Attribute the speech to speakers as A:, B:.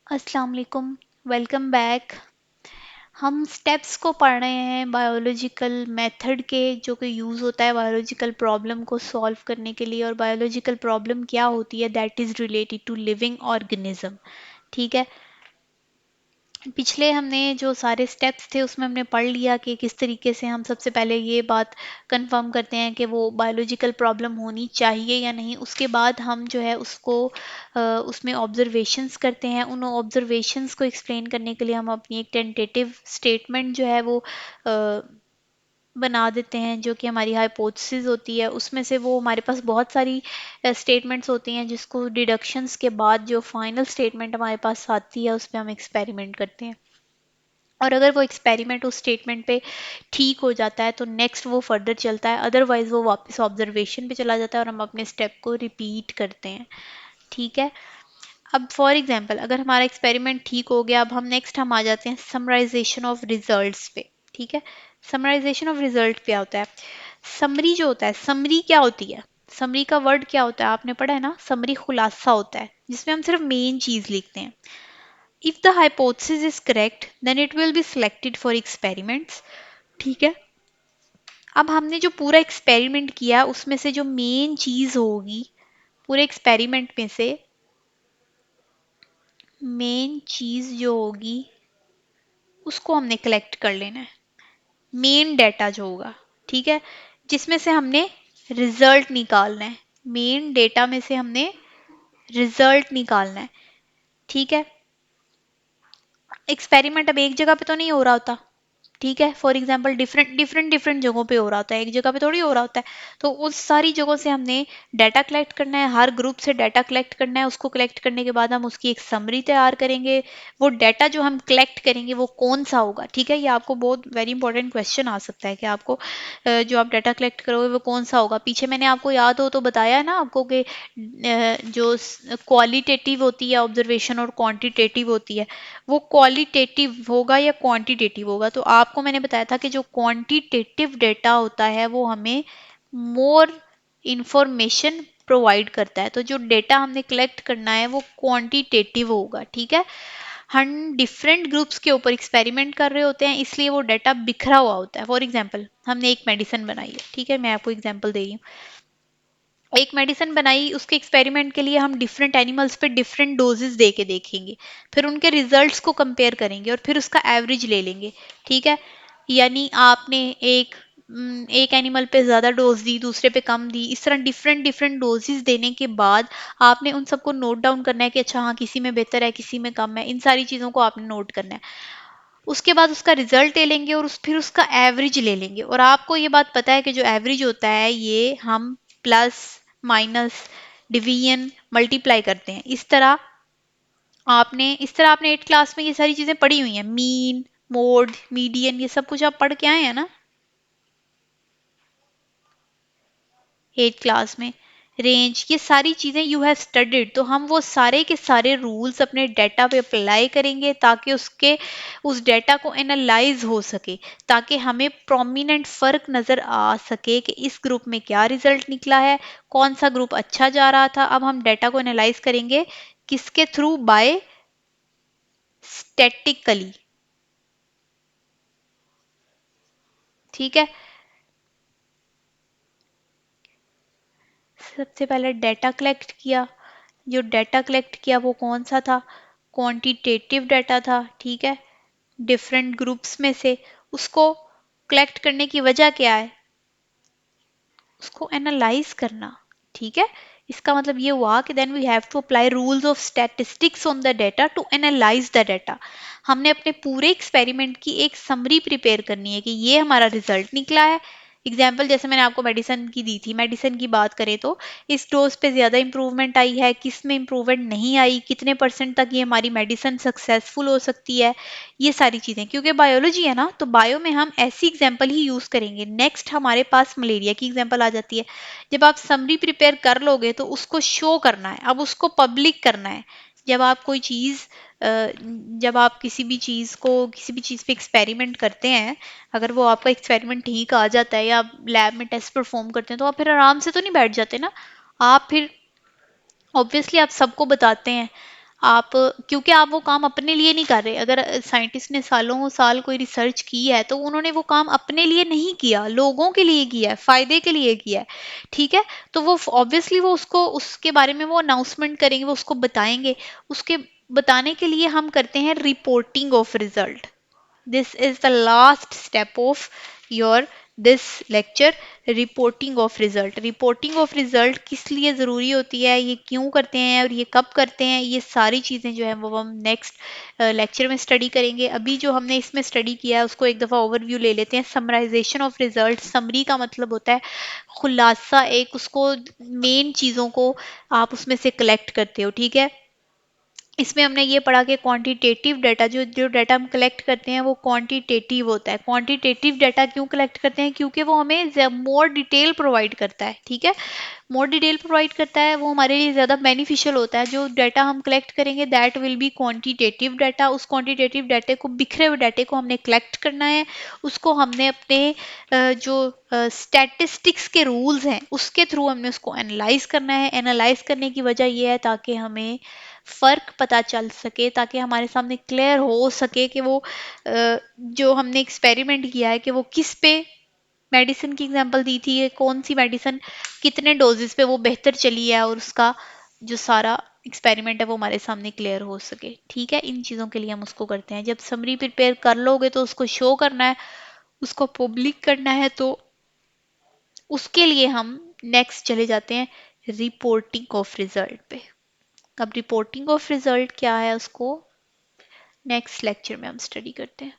A: अस्सलाम वालेकुम। Welcome back. हम स्टेप्स को पढ़ रहे हैं बायोलॉजिकल मेथड के, जो कि यूज़ होता है बायोलॉजिकल प्रॉब्लम को सॉल्व करने के लिए। और बायोलॉजिकल प्रॉब्लम क्या होती है? That is related to living organism. ठीक है। पिछले हमने जो सारे स्टेप्स थे उसमें हमने पढ़ लिया कि किस तरीके से हम सबसे पहले ये बात कंफर्म करते हैं कि वो बायोलॉजिकल प्रॉब्लम होनी चाहिए या नहीं। उसके बाद हम जो है उसको उसमें ऑब्जर्वेशंस करते हैं। उन ऑब्जर्वेशंस को एक्सप्लेन करने के लिए हम अपनी एक टेंटेटिव स्टेटमेंट जो है वो बना देते हैं, जो कि हमारी हाइपोथेसिस होती है। उसमें से वो हमारे पास बहुत सारी स्टेटमेंट्स होती हैं, जिसको डिडक्शंस के बाद जो फाइनल स्टेटमेंट हमारे पास आती है उस पर हम एक्सपेरिमेंट करते हैं। और अगर वो एक्सपेरिमेंट उस स्टेटमेंट पे ठीक हो जाता है तो नेक्स्ट वो फर्दर चलता है, अदरवाइज वो वापस ऑब्जर्वेशन पे चला जाता है और हम अपने स्टेप को रिपीट करते हैं। ठीक है। अब फॉर एग्जांपल अगर हमारा एक्सपेरिमेंट ठीक हो गया, अब हम आ जाते हैं समराइजेशन ऑफ रिजल्ट्स पे। ठीक है। समराइजेशन ऑफ रिजल्ट क्या होता है? समरी जो होता है, समरी क्या होती है? समरी का वर्ड क्या होता है? आपने पढ़ा है ना, समरी खुलासा होता है जिसमें हम सिर्फ मेन चीज लिखते हैं। If the hypothesis is correct, then it will be selected for experiments. ठीक है। अब हमने जो पूरा एक्सपेरिमेंट किया उसमें से जो मेन चीज होगी, पूरे एक्सपेरिमेंट में से मेन चीज जो होगी उसको हमने कलेक्ट कर लेना है। मेन डेटा जो होगा, ठीक है, जिसमें से हमने रिजल्ट निकालना है। मेन डेटा में से हमने रिजल्ट निकालना है। ठीक है। एक्सपेरिमेंट अब एक जगह पे तो नहीं हो रहा होता। ठीक है। फॉर एग्जाम्पल डिफरेंट जगहों पे हो रहा होता है, एक जगह पे थोड़ी हो रहा होता है। तो उस सारी जगहों से हमने डाटा कलेक्ट करना है, हर ग्रुप से डाटा कलेक्ट करना है। उसको कलेक्ट करने के बाद हम उसकी एक समरी तैयार करेंगे। वो डाटा जो हम कलेक्ट करेंगे वो कौन सा होगा? ठीक है। ये आपको बहुत वेरी इंपॉर्टेंट क्वेश्चन आ सकता है कि आपको जो आप डाटा कलेक्ट करोगे वो कौन सा होगा। पीछे मैंने आपको याद हो तो बताया है ना आपको कि जो क्वालिटेटिव होती है ऑब्जर्वेशन और क्वांटिटेटिव होती है, वो क्वालिटेटिव होगा या क्वांटिटेटिव होगा। तो आपको मैंने बताया था कि जो क्वांटिटेटिव डेटा होता है वो हमें मोर इंफॉर्मेशन प्रोवाइड करता है। तो जो डेटा हमने कलेक्ट करना है वो क्वांटिटेटिव होगा। ठीक है। हम डिफरेंट ग्रुप्स के ऊपर एक्सपेरिमेंट कर रहे होते हैं, इसलिए वो डाटा बिखरा हुआ होता है। फॉर एग्जाम्पल हमने एक मेडिसिन बनाई है, ठीक है, मैं आपको एग्जाम्पल दे रही हूँ। एक मेडिसिन बनाई, उसके एक्सपेरिमेंट के लिए हम डिफरेंट एनिमल्स पे डिफरेंट डोजेस दे के देखेंगे, फिर उनके रिजल्ट्स को कंपेयर करेंगे और फिर उसका एवरेज ले लेंगे। ठीक है। यानी आपने एक एनिमल पे ज़्यादा डोज दी, दूसरे पे कम दी, इस तरह डिफरेंट डिफरेंट डोजेस देने के बाद आपने उन सबको नोट डाउन करना है कि अच्छा हाँ किसी में बेहतर है किसी में कम है। इन सारी चीज़ों को आपने नोट करना है। उसके बाद उसका रिजल्ट ले लेंगे और फिर उसका एवरेज ले लेंगे। और आपको ये बात पता है कि जो एवरेज होता है ये हम प्लस माइनस डिवीजन मल्टीप्लाई करते हैं। इस तरह आपने 8 क्लास में ये सारी चीजें पढ़ी हुई हैं, मीन मोड मीडियन, ये सब कुछ आप पढ़ के आए हैं ना 8 क्लास में। रेंज, ये सारी चीजें यू हैव स्टडीड। तो हम वो सारे के सारे रूल्स अपने डाटा पे अप्लाई करेंगे ताकि उसके उस डाटा को एनालाइज हो सके, ताकि हमें प्रोमिनेंट फर्क नजर आ सके कि इस ग्रुप में क्या रिजल्ट निकला है, कौन सा ग्रुप अच्छा जा रहा था। अब हम डाटा को एनालाइज करेंगे किसके थ्रू? Bye statically. ठीक है। सबसे पहले डाटा कलेक्ट किया। जो डाटा कलेक्ट किया वो कौन सा था? क्वांटिटेटिव डाटा था। ठीक है। डिफरेंट ग्रुप्स में से उसको कलेक्ट करने की वजह क्या है? उसको एनालाइज करना। ठीक है। इसका मतलब ये हुआ कि then we have to apply rules of statistics on the data to analyse the data. हमने अपने पूरे एक्सपेरिमेंट की एक समरी प्रिपेयर करनी है कि ये हमारा रिजल्ट निकला है। एग्जाम्पल जैसे मैंने आपको मेडिसिन की दी थी, मेडिसिन की बात करें तो इस डोज पे ज्यादा इंप्रूवमेंट आई है, किस में इंप्रूवमेंट नहीं आई, कितने परसेंट तक ये हमारी मेडिसिन सक्सेसफुल हो सकती है। ये सारी चीजें, क्योंकि बायोलॉजी है ना तो बायो में हम ऐसी एग्जाम्पल ही यूज करेंगे। नेक्स्ट हमारे पास मलेरिया की एग्जाम्पल आ जाती है। जब आप समरी प्रिपेयर कर लोगे तो उसको शो करना है, अब उसको पब्लिक करना है। जब आप कोई चीज जब आप किसी भी चीज पे एक्सपेरिमेंट करते हैं, अगर वो आपका एक्सपेरिमेंट ठीक आ जाता है या आप लैब में टेस्ट परफॉर्म करते हैं तो आप फिर आराम से तो नहीं बैठ जाते ना। आप फिर ऑब्वियसली आप सबको बताते हैं। आप, क्योंकि आप वो काम अपने लिए नहीं कर रहे। अगर साइंटिस्ट ने सालों साल कोई रिसर्च की है तो उन्होंने वो काम अपने लिए नहीं किया, लोगों के लिए किया है, फायदे के लिए किया है। ठीक है, तो वो ऑब्वियसली वो उसको उसके बारे में वो अनाउंसमेंट करेंगे, वो उसको बताएंगे। उसके बताने के लिए हम करते हैं reporting of result. This is the last step of your this lecture, reporting of result. Reporting of result किस लिए ज़रूरी होती है, ये क्यों करते हैं और ये कब करते हैं, ये सारी चीज़ें जो है वो हम नेक्स्ट लेक्चर में स्टडी करेंगे। अभी जो हमने इसमें स्टडी किया है उसको एक दफ़ा ओवरव्यू ले लेते हैं। समराइजेशन ऑफ रिजल्ट, समरी का मतलब होता है खुलासा, एक उसको मेन चीज़ों को आप उसमें से कलेक्ट करते हो। ठीक है, इसमें हमने ये पढ़ा कि क्वांटिटेटिव डाटा, जो जो डाटा हम कलेक्ट करते हैं वो क्वांटिटेटिव होता है। क्वांटिटेटिव डाटा क्यों कलेक्ट करते हैं, क्योंकि वो हमें मोर डिटेल प्रोवाइड करता है। ठीक है, मोर डिटेल प्रोवाइड करता है, वो हमारे लिए ज़्यादा बेनिफिशियल होता है। जो डाटा हम कलेक्ट करेंगे that will be quantitative data. उस क्वांटिटेटिव डाटे को, बिखरे हुए डाटे को हमने कलेक्ट करना है। उसको हमने अपने जो स्टैटिस्टिक्स के रूल्स हैं उसके थ्रू हमने उसको एनालाइज करना है। एनालाइज करने की वजह यह है ताकि हमें फ़र्क पता चल सके, ताकि हमारे सामने क्लियर हो सके कि वो जो हमने एक्सपेरिमेंट किया है कि वो किस पे, मेडिसिन की एग्जांपल दी थी, ये कौन सी मेडिसिन कितने डोजेस पे वो बेहतर चली है, और उसका जो सारा एक्सपेरिमेंट है वो हमारे सामने क्लियर हो सके। ठीक है, इन चीज़ों के लिए हम उसको करते हैं। जब समरी प्रिपेयर कर लोगे तो उसको शो करना है, उसको पब्लिक करना है, तो उसके लिए हम नेक्स्ट चले जाते हैं रिपोर्टिंग ऑफ रिजल्ट पे। अब रिपोर्टिंग ऑफ रिजल्ट क्या है उसको नेक्स्ट लेक्चर में हम स्टडी करते हैं।